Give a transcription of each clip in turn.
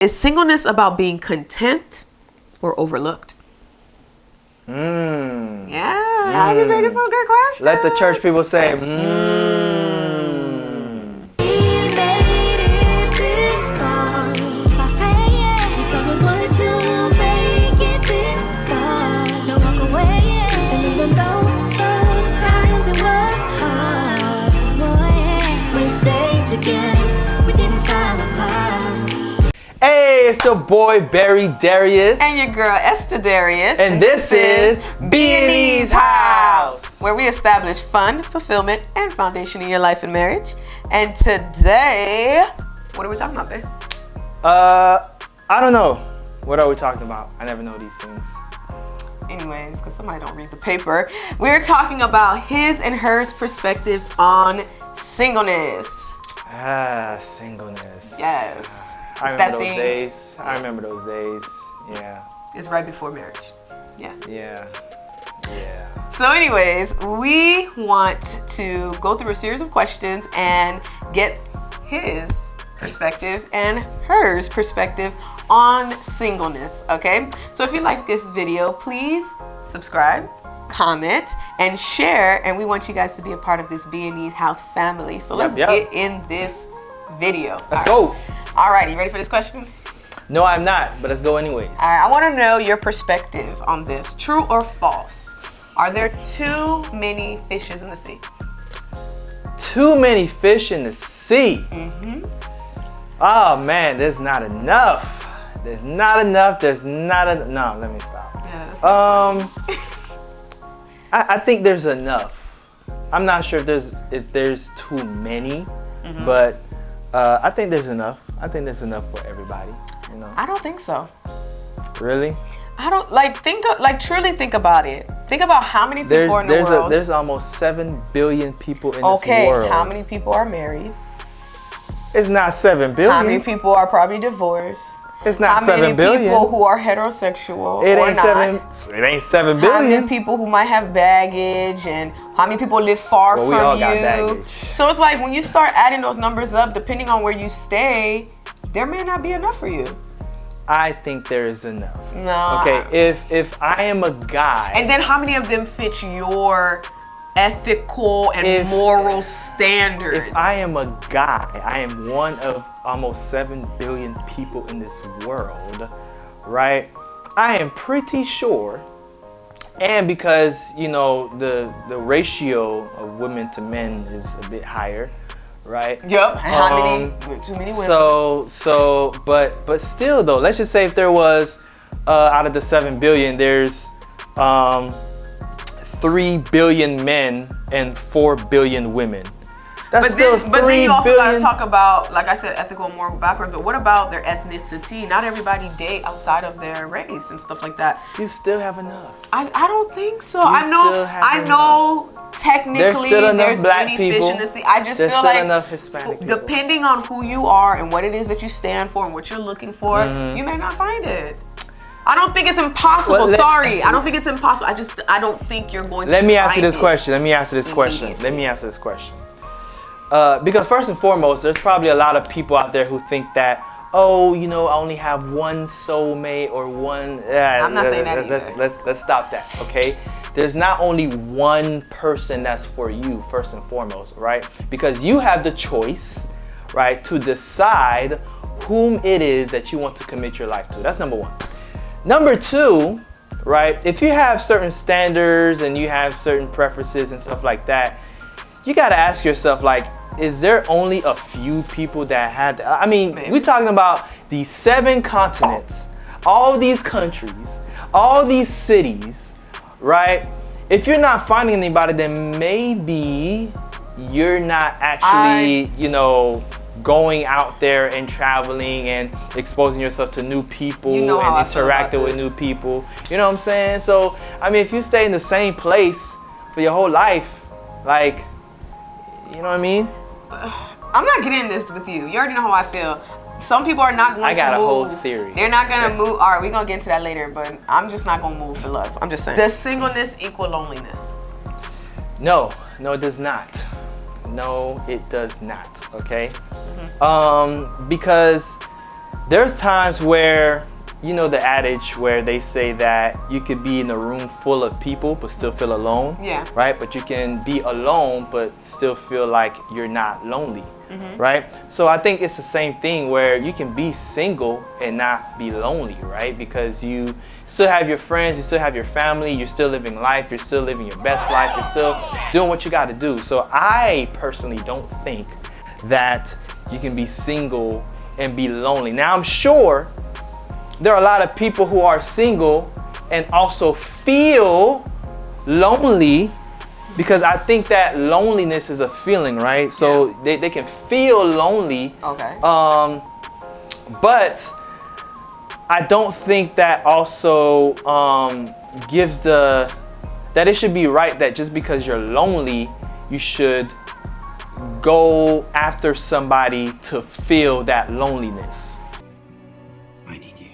Is singleness about being content or overlooked? Yeah, I've been making some good questions. Let the church people say, Hey, it's your boy Barry Darius. And your girl Esther Darius. And this is B&E's House, where we establish fun, fulfillment, and foundation in your life and marriage. And today, what are we talking about, babe? I don't know. What are we talking about? I never know these things. Anyways, because somebody don't read the paper. We're talking about his and hers perspective on singleness. Singleness. Yes. I remember those days. I remember those days. Yeah. It's right before marriage. Yeah. Yeah. Yeah. So anyways, we want to go through a series of questions and get his perspective and hers perspective on singleness, okay? So if you like this video, please subscribe, comment, and share. And we want you guys to be a part of this B&E's House family. So let's get in this video. Let's go. All right, you ready for this question? No, I'm not, but let's go anyways. All right, I want to know your perspective on this. True or false? Are there too many fishes in the sea? Too many fish in the sea? Mm-hmm. Oh man, there's not enough. There's not enough. There's not enough. No, let me stop. Yeah, that's not funny. I think there's enough. I'm not sure if there's too many, but I think there's enough. I think there's enough for everybody. You know. I don't think so. Really? I don't truly think about it. Think about how many people are in the world. There's almost 7 billion people in this world. Okay, how many people are married? It's not 7 billion. How many people are probably divorced? It's not 7 billion. How many people who are heterosexual It or ain't not? It ain't 7 billion. How many people who might have baggage, and how many people live far from we all you? got baggage. So it's like when you start adding those numbers up, depending on where you stay, there may not be enough for you. I think there is enough. No. Okay, if I am a guy. And then how many of them fit your ethical and moral standards? If I am a guy, I am one of almost 7 billion people in this world, right? I am pretty sure, and because, you know, the ratio of women to men is a bit higher, right? Yep. And how many? Too many women. But still though, let's just say if there was out of the 7 billion, there's 3 billion men and 4 billion women. But then you also got to talk about, like I said, ethical and moral background. But what about their ethnicity? Not everybody date outside of their race and stuff like that. You still have enough. I don't think so. I know technically there's many fish in the sea. I just feel like enough Hispanic people. Depending on who you are and what it is that you stand for and what you're looking for, you may not find it. I don't think it's impossible. I don't think it's impossible. I don't think you're going to. Let me ask you this question. Because first and foremost, there's probably a lot of people out there who think that, oh, you know, I only have one soulmate or one. I'm not saying that either. Let's stop that, okay? There's not only one person that's for you, first and foremost, right? Because you have the choice, right, to decide whom it is that you want to commit your life to. That's number one. Number two, right, if you have certain standards and you have certain preferences and stuff like that, you got to ask yourself, like, is there only a few people that had that? I mean, we're talking about the 7 continents, all these countries, all these cities, right? If you're not finding anybody, then maybe you're not actually, you know, going out there and traveling and exposing yourself to new people and interacting with new people. You know what I'm saying? So, I mean, if you stay in the same place for your whole life, like, you know what I mean? I'm not getting this with you. You already know how I feel. Some people are not going to move. I got a whole theory. They're not going to move. All right, we're going to get into that later, but I'm just not going to move for love. I'm just saying. Does singleness equal loneliness? No, it does not. No, it does not, okay? Because there's times where, you know, the adage where they say that you could be in a room full of people but still feel alone. Yeah. Right? But you can be alone but still feel like you're not lonely. Right? So I think it's the same thing where you can be single and not be lonely, right? Because you still have your friends, you still have your family, you're still living life, you're still living your best life, you're still doing what you got to do. So I personally don't think that you can be single and be lonely. Now I'm sure there are a lot of people who are single and also feel lonely, because I think that loneliness is a feeling, right? So they can feel lonely. Okay. But I don't think that also gives that it should be right that just because you're lonely, you should go after somebody to feel that loneliness. I need you.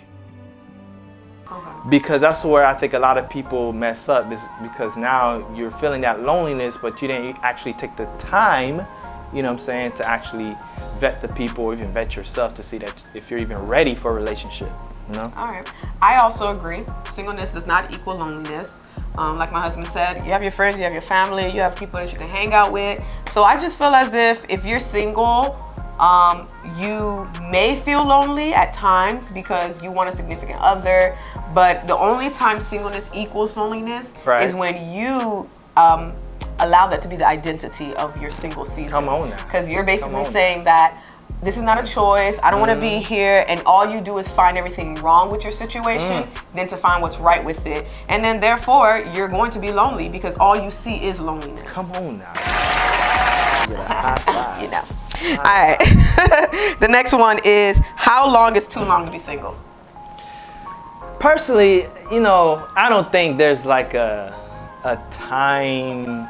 Because that's where I think a lot of people mess up, is because now you're feeling that loneliness, but you didn't actually take the time, you know what I'm saying, to actually vet the people or even vet yourself to see that if you're even ready for a relationship, you know? All right. I also agree. Singleness does not equal loneliness. Like my husband said, you have your friends, you have your family, you have people that you can hang out with. So I just feel as if you're single, you may feel lonely at times because you want a significant other, but the only time singleness equals loneliness is when you allow that to be the identity of your single season. Come on now. Because you're basically saying that this is not a choice, I don't want to be here, and all you do is find everything wrong with your situation than to find what's right with it. And then therefore, you're going to be lonely because all you see is loneliness. Come on now. You know. All right. The next one is, how long is too long to be single? Personally, you know, I don't think there's like a time,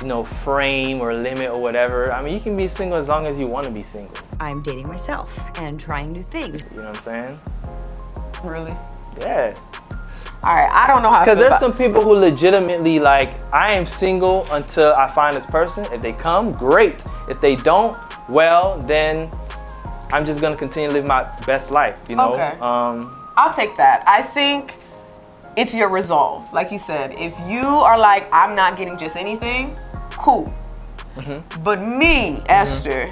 you know, frame or limit or whatever. I mean, you can be single as long as you want to be single. I'm dating myself and trying new things. You know what I'm saying? Really? Yeah. All right, I don't know how I feel Because there's about- some people who legitimately like, I am single until I find this person. If they come, great. If they don't, well, then I'm just gonna continue to live my best life, you know? Okay. I'll take that. I think it's your resolve. Like you said, if you are like, I'm not getting just anything, cool. But me, Esther,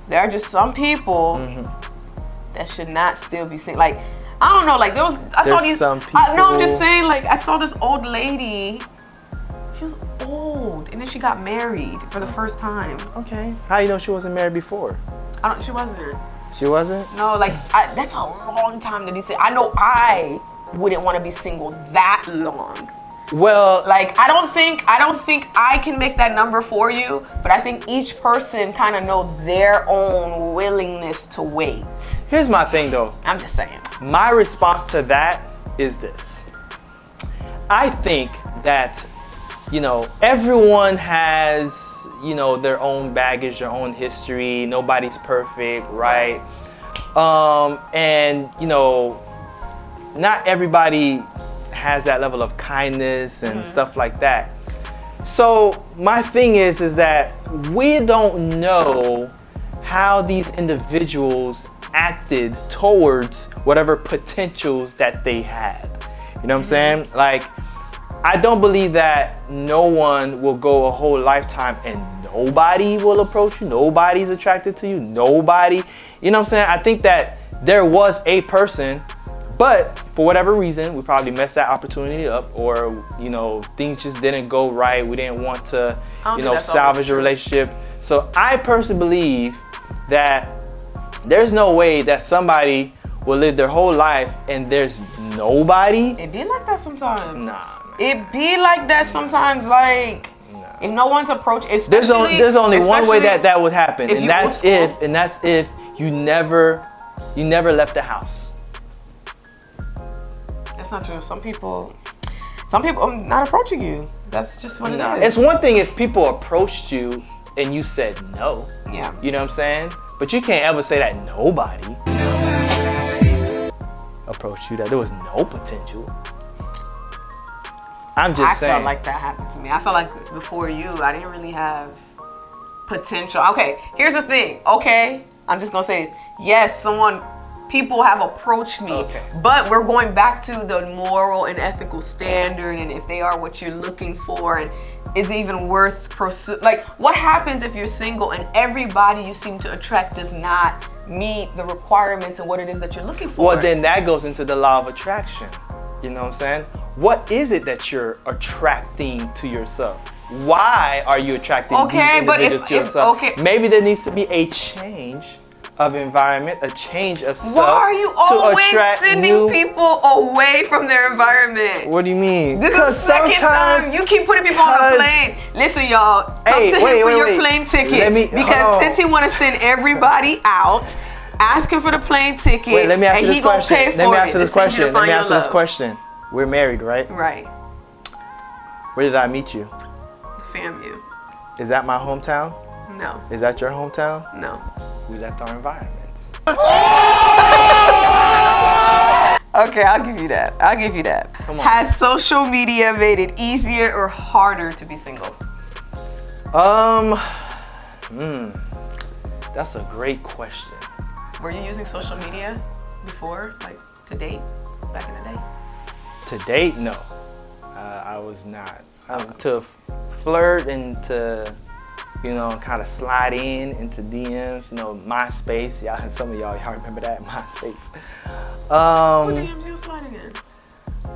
there are just some people that should not still be single. Like, I don't know, like I saw these. Some No, I'm just people- saying, like, I saw this old lady. She was old, and then she got married for the first time. Okay. How you know she wasn't married before? She wasn't. She wasn't? No, like that's a long time to be single. I know I wouldn't want to be single that long. Well, Like I don't think I can make that number for you, but I think each person kind of know their own willingness to wait. here's my thing though. I'm just saying. My response to that is this. I think that, you know, everyone has, you know, their own baggage, their own history. Nobody's perfect, right? And, you know, not everybody has that level of kindness and stuff like that. So my thing is that we don't know how these individuals acted towards whatever potentials that they had. You know what I'm saying? Like, I don't believe that no one will go a whole lifetime and nobody will approach you, nobody's attracted to you, nobody, you know what I'm saying? I think that there was a person, but for whatever reason, we probably messed that opportunity up, or, you know, things just didn't go right. We didn't want to, you know, salvage a relationship. So I personally believe that there's no way that somebody will live their whole life and there's nobody. It be like that sometimes. Nah, man. It be like that sometimes. Like if no one's approached, especially there's only one way that would happen, if and you that's if you never left the house. That's not true. Some people are not approaching you. That's just what it is. It's one thing if people approached you and you said no. Yeah. You know what I'm saying? But you can't ever say that nobody approached you, that there was no potential. I'm just saying. I felt like that happened to me. I felt like before you, I didn't really have potential. Okay, here's the thing. Okay, I'm just gonna say this. Yes, someone people have approached me. Okay. But we're going back to the moral and ethical standard, and if they are what you're looking for, and is even worth pursue. Like, what happens if you're single and everybody you seem to attract does not meet the requirements and what it is that you're looking for? Well, then that goes into the law of attraction. You know what I'm saying? What is it that you're attracting to yourself? Why are you attracting these individuals to yourself? Maybe there needs to be a change of environment, a change of self. Why are you always sending people away from their environment? What do you mean? This is the second time you keep putting people on a plane. Listen, y'all, come to him for your plane ticket. Because since he want to send everybody out, ask him for the plane ticket. Wait, let me ask you this question. Pay for let me ask you it this question. Let me ask you this question. We're married, right? Right. Where did I meet you? FAMU. Is that my hometown? No. Is that your hometown? No. We left our environments. Okay, I'll give you that. I'll give you that. Come on. Has social media made it easier or harder to be single? That's a great question. Were you using social media before, like to date, back in the day? To date, no. I was not. To flirt and to, you know, kind of slide into DMs, you know, MySpace. Y'all, some of y'all remember that, MySpace. What DMs you sliding in?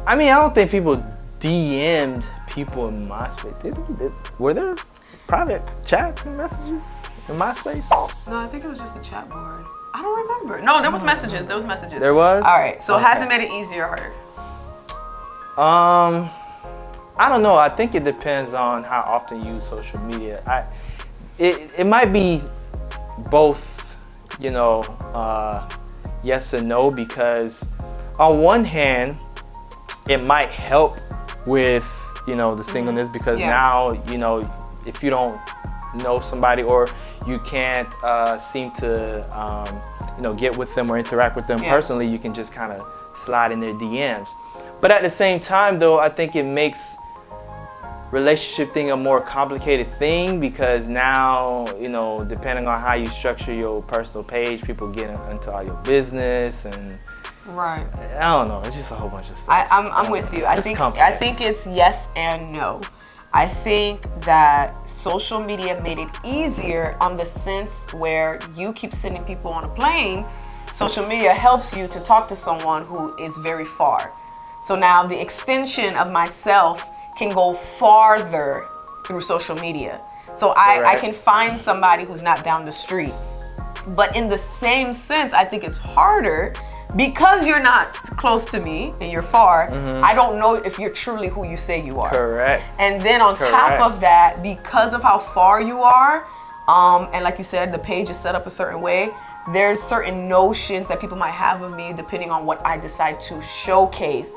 I mean, I don't think people DM'd people in MySpace. Were there private chats and messages in MySpace? No, I think it was just a chat board. I don't remember. No, there was messages. There was messages. There was? All right. So has it made it easier or harder? I don't know. I think it depends on how often you use social media. It might be both, you know, yes and no, because on one hand, it might help with, you know, the singleness, because now, you know, if you don't know somebody or you can't seem to, you know, get with them or interact with them personally, you can just kind of slide in their DMs. But at the same time, though, I think it makes relationship thing a more complicated thing, because now, you know, depending on how you structure your personal page, people get into all your business and right. I don't know. It's just a whole bunch of stuff. I'm with you. I think it's yes and no. I think that social media made it easier on the sense where you keep sending people on a plane. Social media helps you to talk to someone who is very far. So now the extension of myself can go farther through social media. So I can find somebody who's not down the street. But in the same sense, I think it's harder because you're not close to me and you're far. I don't know if you're truly who you say you are. Correct. And then on top of that, because of how far you are, and like you said, the page is set up a certain way, there's certain notions that people might have of me depending on what I decide to showcase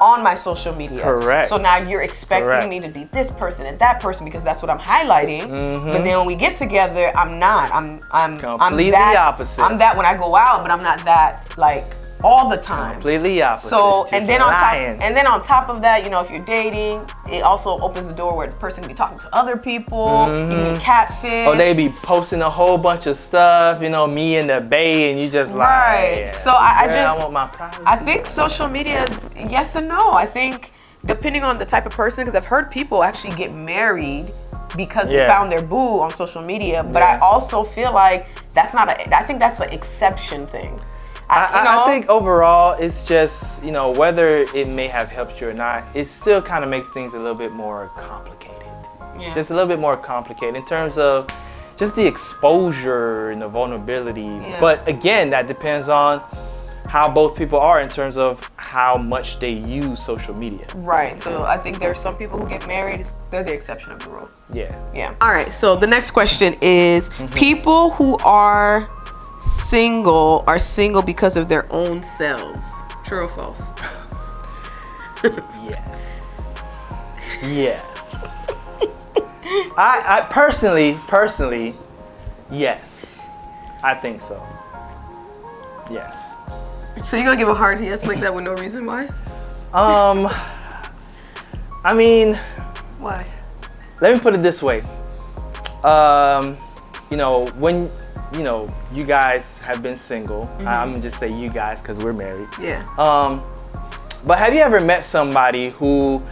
on my social media. Correct. So now you're expecting me to be this person and that person because that's what I'm highlighting. But then when we get together, I'm not. I'm completely opposite. I'm that when I go out, but I'm not that like all the time. Completely opposite. So and then on top of that, you know, if you're dating, it also opens the door where the person can be talking to other people. You can be catfish. Oh, they be posting a whole bunch of stuff, you know, me in the bay, and you just like, so I want my privacy. I think social media is yes and no. I think depending on the type of person, because I've heard people actually get married because they found their boo on social media, but I also feel like I think that's an exception thing. I think overall it's just, you know, whether it may have helped you or not, it still kind of makes things a little bit more complicated. Just a little bit more complicated in terms of just the exposure and the vulnerability. But again, that depends on how both people are in terms of how much they use social media. Right. So I think there's some people who get married, they're the exception of the rule. Yeah. All right. So the next question is, people who are single because of their own selves. True or false? Yes. I personally, yes. I think so. Yes. So you're gonna give a hard yes like that with no reason why? I mean, why? Let me put it this way. You know, when you know, you guys have been single. I'm gonna just say you guys because we're married. Yeah. But have you ever met somebody who,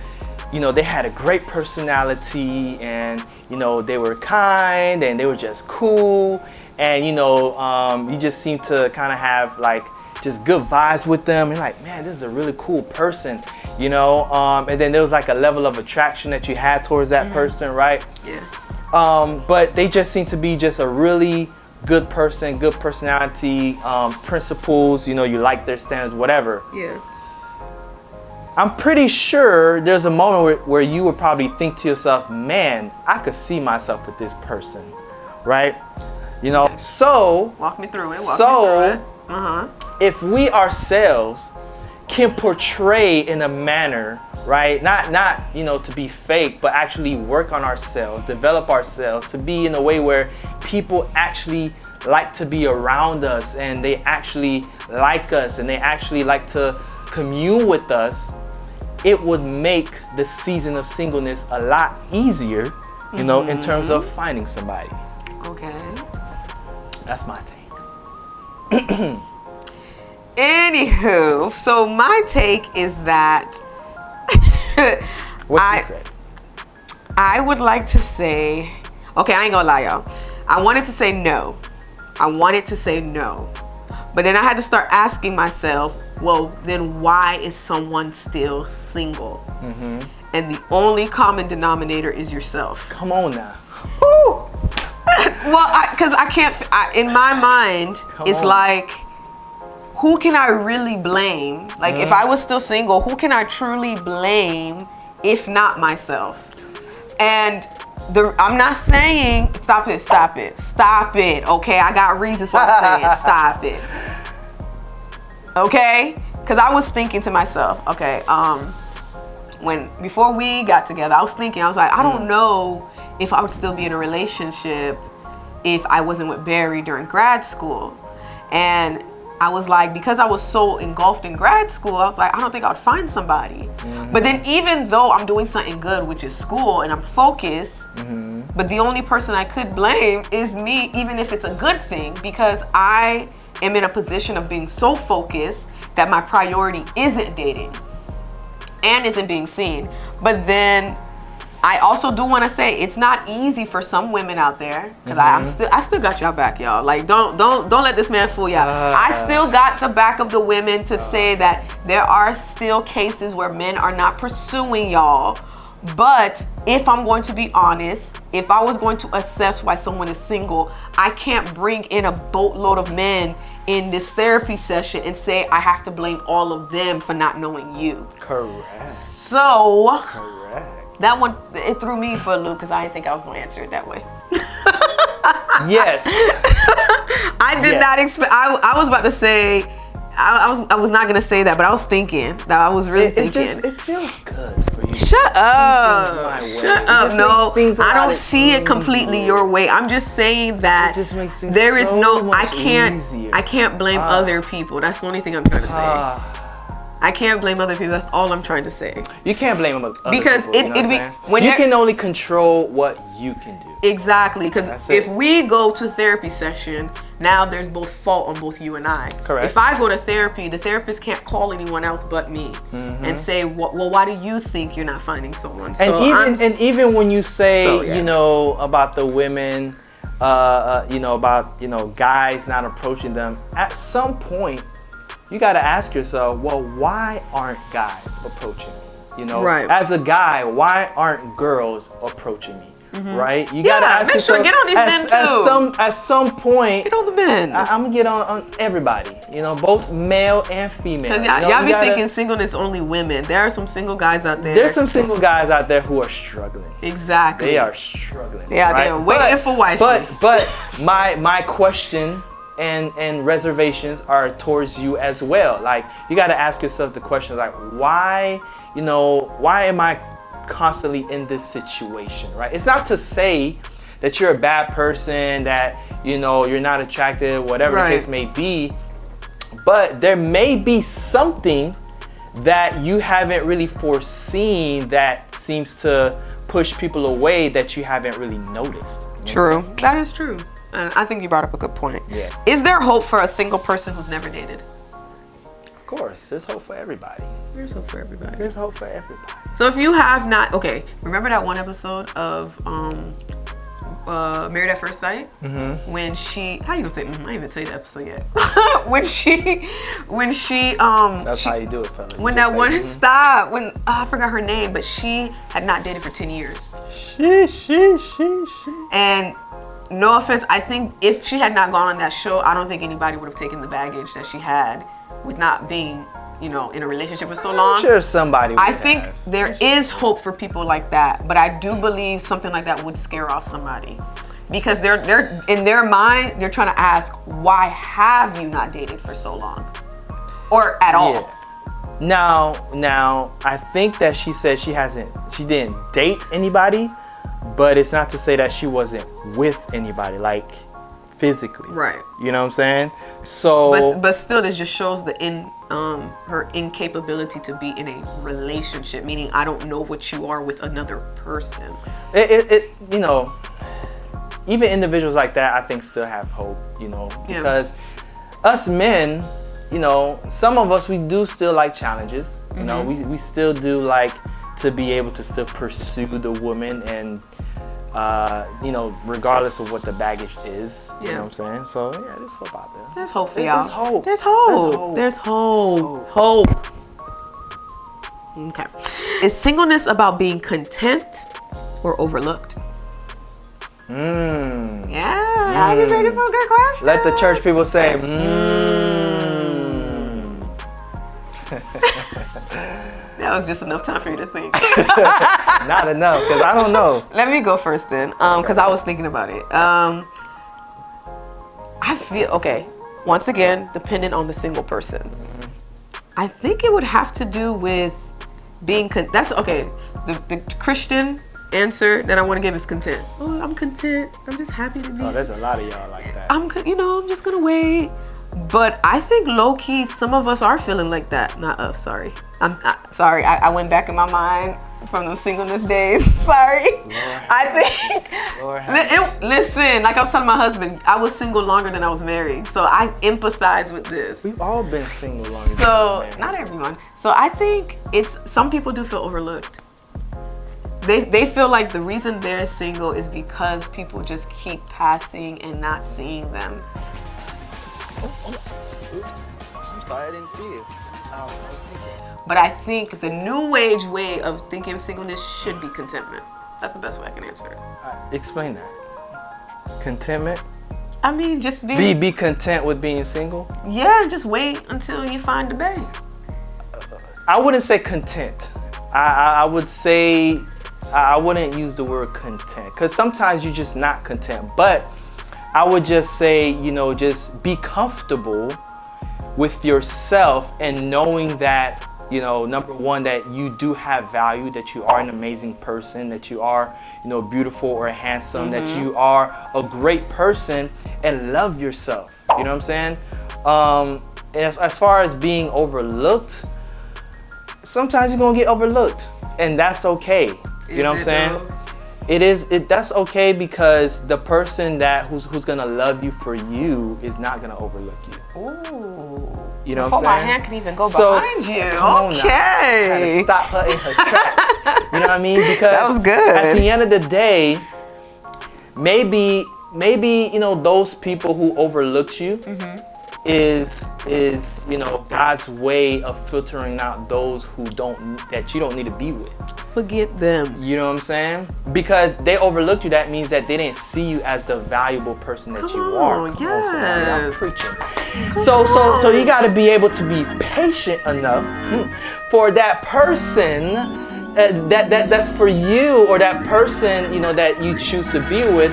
you know, they had a great personality and, you know, they were kind and they were just cool and, you know, you just seem to kind of have like just good vibes with them and like, man, this is a really cool person, you know, and then there was like a level of attraction that you had towards that person, right? Yeah. But they just seem to be just a really good person, good personality, principles, you know, you like their standards, whatever. Yeah. I'm pretty sure there's a moment where you would probably think to yourself, man, I could see myself with this person, right? You know, so walk me through it. Walk me through it. If we ourselves can portray in a manner, right? Not you know, to be fake, but actually work on ourselves, develop ourselves to be in a way where people actually like to be around us and they actually like us and they actually like to commune with us, it would make the season of singleness a lot easier, you know, in terms of finding somebody. Okay. That's my take. Anywho, so my take is that What you said? I would like to say, okay, I ain't gonna lie, y'all. I wanted to say no. But then I had to start asking myself, well, then why is someone still single? And the only common denominator is yourself. Come on now. Well, because I can't, in my mind, it's like, who can I really blame? Like, if I was still single, who can I truly blame if not myself? And I'm not saying, stop it. Okay, I got reasons for saying stop it. Okay, because I was thinking to myself, okay, before we got together, I was like, I don't know if I would still be in a relationship if I wasn't with Barry during grad school. And I was like, because I was so engulfed in grad school, I was like, I don't think I'd find somebody. But then even though I'm doing something good, which is school, and I'm focused, but the only person I could blame is me, even if it's a good thing, because I am in a position of being so focused that my priority isn't dating and isn't being seen. But then I also do want to say it's not easy for some women out there, because I still got y'all back, y'all. Like, don't let this man fool y'all. I still got the back of the women to say that there are still cases where men are not pursuing y'all. But if I'm going to be honest, if I was going to assess why someone is single, I can't bring in a boatload of men in this therapy session and say I have to blame all of them for not knowing you. Correct. So, Correct. that one, it threw me for a loop because I didn't think I was going to answer it that way. Yes. I did not expect, I was about to say, I was not going to say that, but I was thinking, I was really thinking. It feels good for you. Shut up. Shut up. No, I don't see it easier. completely your way. I'm just saying that It just makes things there is so no, much easier. I can't blame other people. That's the only thing I'm trying to say. I can't blame other people. That's all I'm trying to say. You can't blame other Because people, you know what I'm saying? You can only control what you can do. Exactly, because if we go to therapy session, now there's both fault on both you and I. Correct. If I go to therapy, the therapist can't call anyone else but me and say, well, why do you think you're not finding someone? So and even when you say, you know, about the women, you know, about, you know, guys not approaching them, at some point, you got to ask yourself, well, why aren't guys approaching me? You know, as a guy, why aren't girls approaching me? Right? You got to ask yourself. Get on these men too. At some point, get on the men. I'm going to get on everybody, you know, both male and female. Because y'all be thinking singleness only women. There are some single guys out there. There's some single guys out there who are struggling. Exactly. They are struggling. They are there waiting for wifey. But my question and reservations are towards you as well. Like, you got to ask yourself the question, like, why am I constantly in this situation, right? It's not to say that you're a bad person, that, you know, you're not attractive, whatever the case may be, but there may be something that you haven't really foreseen that seems to push people away that you haven't really noticed. True. That is true. And I think you brought up a good point. Yeah. Is there hope for a single person who's never dated? Of course, there's hope for everybody. There's hope for everybody. There's hope for everybody. So if you have not, okay, remember that one episode of Married at First Sight? Mm-hmm. When she, how you gonna say? I didn't even tell you the episode yet. when she, That's how you do it, fella. When that one I forgot her name, but she had not dated for 10 years. She. And no offense, I think if she had not gone on that show, I don't think anybody would have taken the baggage that she had with not being, in a relationship for so long. I'm sure somebody would I think there is hope for people like that, but I do believe something like that would scare off somebody. Because they're in their mind, they're trying to ask, why have you not dated for so long? Or at all? Yeah. Now, I think that she said she didn't date anybody, but it's not to say that she wasn't with anybody, like physically. Right. You know what I'm saying? So. But still, this just shows her incapability to be in a relationship, meaning I don't know what you are with another person. Even individuals like that, I think still have hope, because us men, some of us, we do still like challenges. We still do like to be able to still pursue the woman and, regardless of what the baggage is. Yeah. You know what I'm saying? So, yeah, there's hope out there. There's hope for y'all. There's hope. There's hope. Hope. Okay. Is singleness about being content or overlooked? Yeah, I've been making some good questions. Let the church people say, That was just enough time for you to think. Not enough, because I don't know. Let me go first then, because I was thinking about it. I feel, okay, once again, dependent on the single person. I think it would have to do with being, that's, okay, the Christian answer that I want to give is content. Oh, I'm content. I'm just happy to be. Oh, there's a lot of y'all like that. I'm just going to wait. But I think low-key, some of us are feeling like that. Not us, sorry. I'm sorry. I went back in my mind from those singleness days. Sorry. Listen, like I was telling my husband, I was single longer than I was married. So I empathize with this. We've all been single longer than married. Not everyone. So I think some people do feel overlooked. They feel like the reason they're single is because people just keep passing and not seeing them. Oops. I'm sorry, I didn't see you. I was thinking. But I think the new age way of thinking of singleness should be contentment. That's the best way I can answer it. Explain that. Contentment? I mean, just be content with being single? Yeah, just wait until you find the bae. I wouldn't say content. I would say, I wouldn't use the word content, because sometimes you're just not content. But I would just say, just be comfortable with yourself and knowing that, number one, that you do have value, that you are an amazing person, that you are, beautiful or handsome, that you are a great person, and love yourself. You know what I'm saying? As far as being overlooked, sometimes you're going to get overlooked, and that's okay. You know what I'm saying? That's okay, because the person who's gonna love you for you is not gonna overlook you. Ooh. You know Before what I'm saying? my hand can even go behind you. Okay. Stop her in her tracks. You know what I mean? Because that was good. At the end of the day, maybe those people who overlooked you is God's way of filtering out those that you don't need to be with. Forget them. You know what I'm saying? Because they overlooked you, that means that they didn't see you as the valuable person that you are. Yes. I'm preaching. So you got to be able to be patient enough for that person that's for you, or that person that you choose to be with,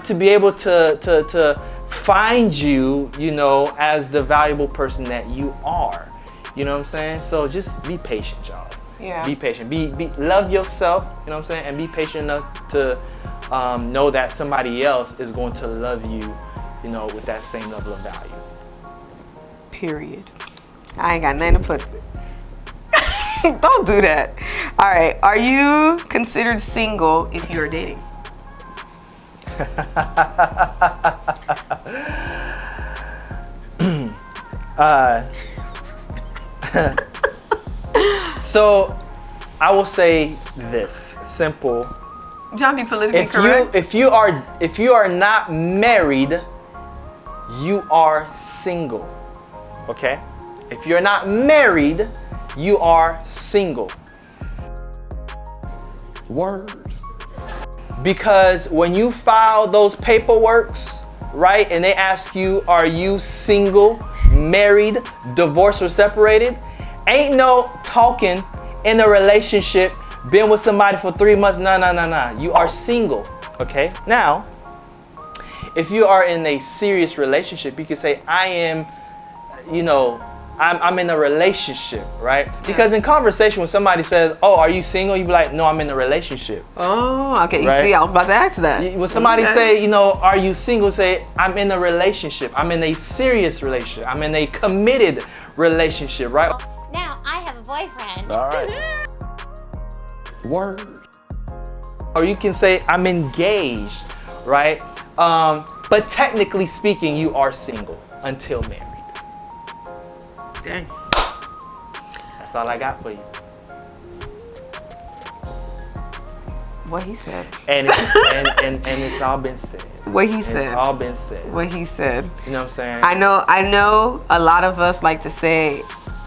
to be able to find you, as the valuable person that you are. You know what I'm saying? So just be patient, y'all. Yeah. Be patient. Be love yourself, you know what I'm saying? And be patient enough to know that somebody else is going to love you, with that same level of value. Period. I ain't got nothing to put. Don't do that. All right. Are you considered single if you're dating? So I will say this simple. John, be politically correct. If you are not married, you are single. Okay? If you're not married, you are single. Word. Because when you file those paperworks, right, and they ask you, are you single, married, divorced, or separated? Ain't no talking in a relationship, been with somebody for 3 months. Nah. You are single. Okay? Now, if you are in a serious relationship, you can say, I am, I'm in a relationship, right? Because in conversation, when somebody says, oh, are you single? You be like, no, I'm in a relationship. Oh, okay. Right? You see, I was about to ask that. When somebody say, are you single? Say, I'm in a relationship. I'm in a serious relationship. I'm in a committed relationship, right? Now I have a boyfriend. All right. Word. Or you can say, I'm engaged, right? But technically speaking, you are single until married. Dang. That's all I got for you. What he said. And it's all been said. What he said. It's all been said. What he said. You know what I'm saying? I know a lot of us like to say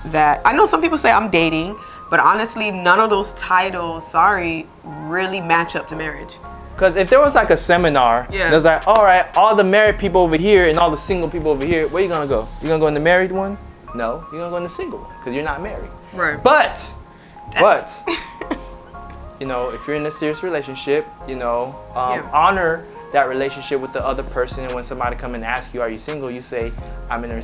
that, I know some people say I'm dating, but honestly, none of those titles, really match up to marriage. Because if there was like a seminar, there's like, all right, all the married people over here and all the single people over here, where you gonna go? You gonna go in the married one? No, you're gonna go in the single one because you're not married. Right. But, if you're in a serious relationship, honor that relationship with the other person. And when somebody come and ask you, are you single? You say, I'm in a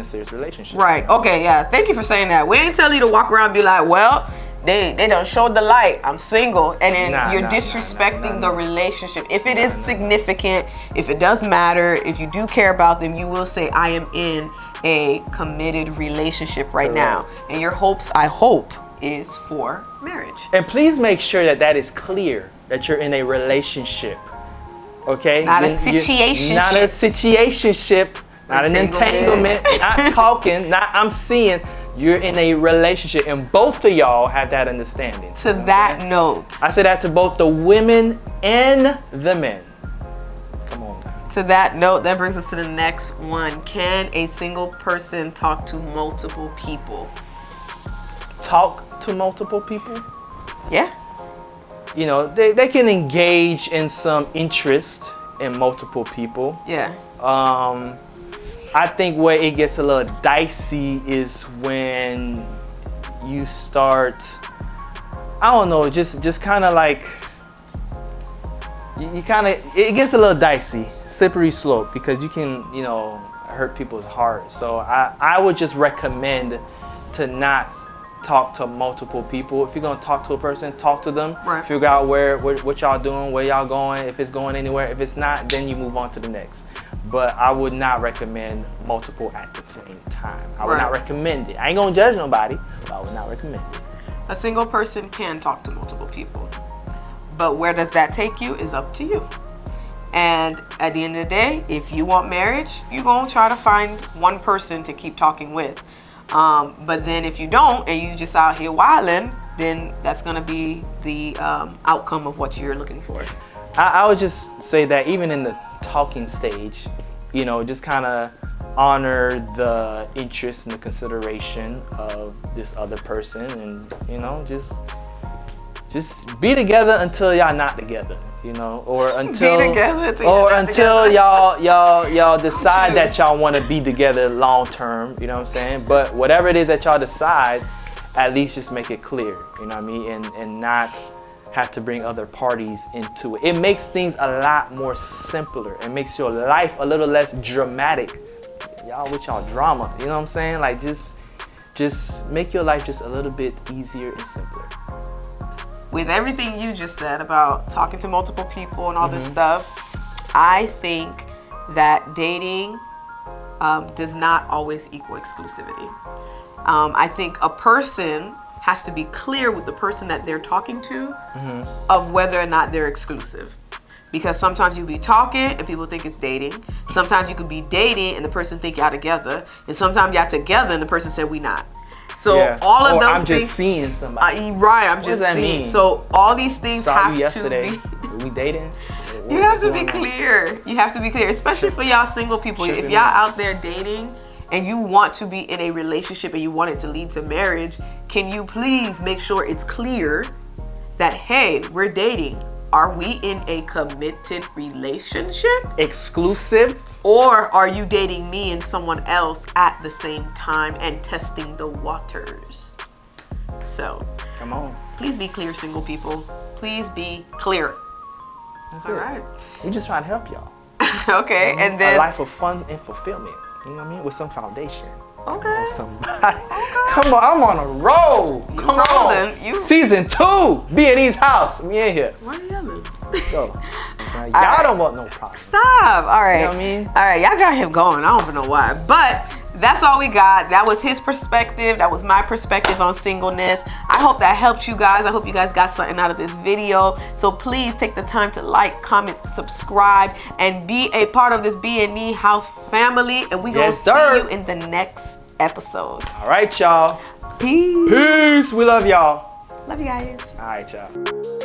serious relationship. Right. Okay. Yeah. Thank you for saying that. We ain't tell you to walk around and be like, well, they done showed the light. I'm single, and then you're disrespecting the relationship. If it is significant, if it does matter, if you do care about them, you will say, I am in a committed relationship right now, and your hopes, I hope, is for marriage. And please make sure that is clear, that you're in a relationship. Okay? Not a situationship. Not a situationship. Not an entanglement. Not talking. Not I'm seeing. You're in a relationship, and both of y'all have that understanding. To that note, I say that to both the women and the men. Come on. To that note, that brings us to the next one. Can a single person talk to multiple people? Talk to multiple people? Yeah. They can engage in some interest in multiple people. Yeah. I think where it gets a little dicey is when you start, I don't know, just kind of like, it gets a little dicey, slippery slope, because you can, hurt people's hearts. So I would just recommend to not talk to multiple people. If you're gonna talk to a person, talk to them. Right. Figure out what y'all doing, where y'all going, if it's going anywhere. If it's not, then you move on to the next. But I would not recommend multiple at the same time. I would not recommend it. I ain't gonna judge nobody, but I would not recommend it. A single person can talk to multiple people, but where does that take you is up to you. And at the end of the day, if you want marriage, you're gonna try to find one person to keep talking with. But then if you don't, and you just out here wilding, then that's gonna be the outcome of what you're looking for. I would just say that even in the talking stage, just kind of honor the interest and the consideration of this other person, and just be together until y'all not together, or until be together until y'all decide that y'all want to be together long term. You know what I'm saying? But whatever it is that y'all decide, at least just make it clear. You know what I mean? And not have to bring other parties into it. It makes things a lot more simpler. It makes your life a little less dramatic. Y'all with y'all drama, you know what I'm saying? Like just make your life just a little bit easier and simpler. With everything you just said about talking to multiple people and all this stuff, I think that dating does not always equal exclusivity. I think a person has to be clear with the person that they're talking to of whether or not they're exclusive. Because sometimes you be talking and people think it's dating. Sometimes you could be dating and the person think y'all together. And sometimes y'all together and the person said we not. So all of those I'm things. just seeing somebody. Right, I'm What just does that seeing. mean? So all these things Saw have you yesterday. to be. We dating? You have to be clear. You have to be clear, especially for y'all single people. If y'all out there dating and you want to be in a relationship and you want it to lead to marriage, can you please make sure it's clear that, hey, we're dating. Are we in a committed relationship? Exclusive? Or are you dating me and someone else at the same time and testing the waters? So, Come on. please be clear, single people. Please be clear. That's All it. right. We just trying to help y'all. Okay, and then a life of fun and fulfillment. You know what I mean? With some foundation. okay. Somebody. Come on, I'm on a roll. Come rolling. on. You- Season 2. B&E's house. We in here. Why are you yelling? Go. Y'all don't want no problems. Stop. All right. You know what I mean? All right, y'all got him going. I don't even know why. But that's all we got. That was his perspective. That was my perspective on singleness. I hope that helped you guys. I hope you guys got something out of this video. So please take the time to like, comment, subscribe, and be a part of this B&E house family. And we're going to see you in the next episode. All right, y'all. Peace. Peace. We love y'all. Love you guys. All right, y'all.